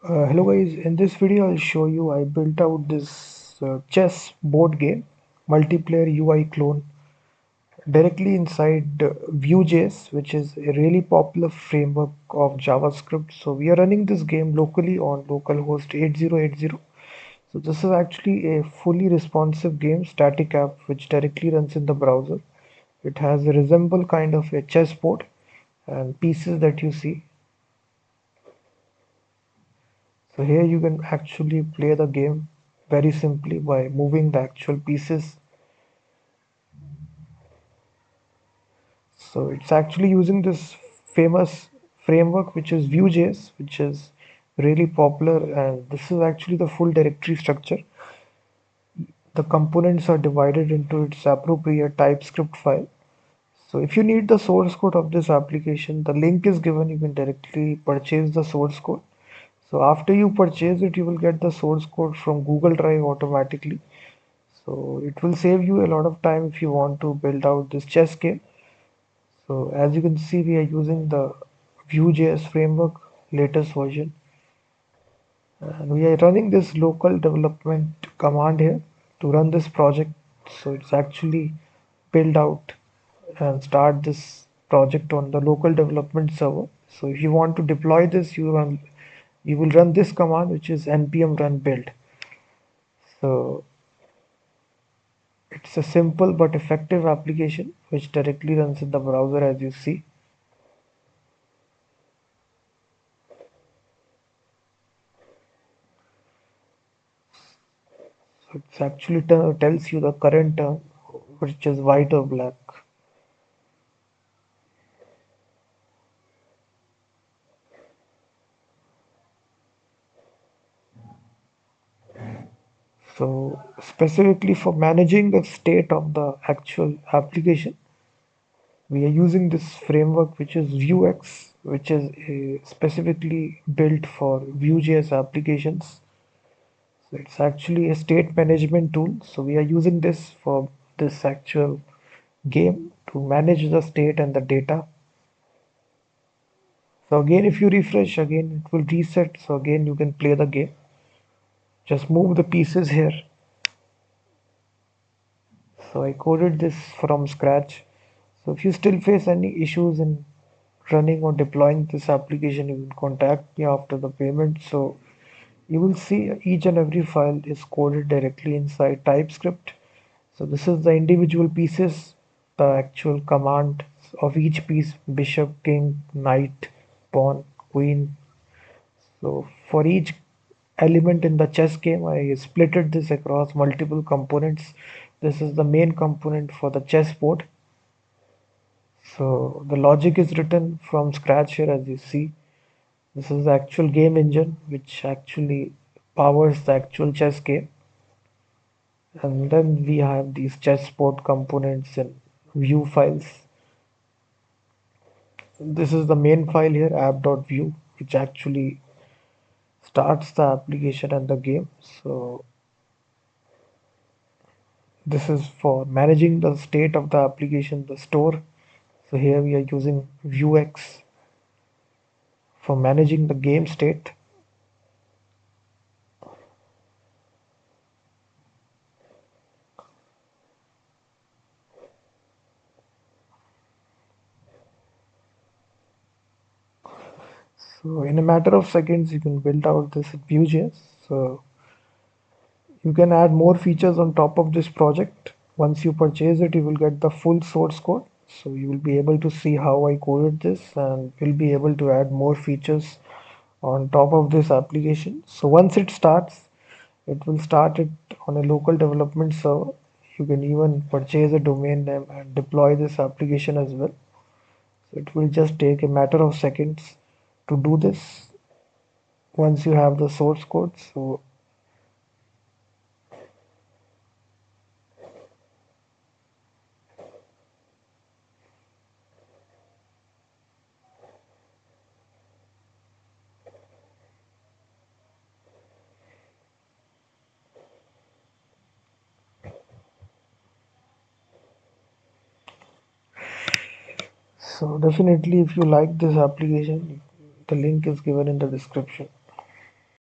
Hello guys, in this video I'll show you I built out this chess board game multiplayer UI clone directly inside Vue.js, which is a really popular framework of JavaScript. So we are running this game locally on localhost 8080. So this is actually a fully responsive game static app which directly runs in the browser. It has a resemble kind of a chessboard and pieces that you see. So here you can actually play the game very simply by moving the actual pieces. So it's actually using this famous framework which is Vue.js, which is really popular, and this is actually the full directory structure. The components are divided into its appropriate TypeScript file. So if you need the source code of this application, the link is given. You can directly purchase the source code. So after you purchase it, you will get the source code from Google Drive automatically. So it will save you a lot of time if you want to build out this chess game. So as you can see, we are using the Vue.js framework latest version, and we are running this local development command here to run this project. So it's actually build out and start this project on the local development server. So if you want to deploy this, you will run this command, which is npm run build. So it's a simple but effective application which directly runs in the browser as you see. So it's actually tells you the current term, which is white or black. So specifically for managing the state of the actual application, we are using this framework which is Vuex, which is specifically built for Vue.js applications. So it's actually a state management tool. So we are using this for this actual game to manage the state and the data. So again, if you refresh again, it will reset. So again, you can play the game. Just move the pieces here. So I coded this from scratch. So if you still face any issues in running or deploying this application, you will contact me after the payment. So you will see each and every file is coded directly inside TypeScript. So this is the individual pieces, the actual command of each piece: bishop, king, knight, pawn, queen. So for each element in the chess game, I splitted this across multiple components. This is the main component for the chessboard. So the logic is written from scratch here as you see. This is the actual game engine which actually powers the actual chess game. And then we have these chessboard components and view files. This is the main file here, app.vue, which actually starts the application and the game. So this is for managing the state of the application, the store. So here we are using Vuex for managing the game state. So in a matter of seconds, you can build out this in Vue.js. So you can add more features on top of this project. Once you purchase it, you will get the full source code. So you will be able to see how I coded this, and will be able to add more features on top of this application. So once it starts, it will start it on a local development server. You can even purchase a domain name and deploy this application as well. So it will just take a matter of seconds to do this once you have the source code. So definitely, if you like this application, the link is given in the description.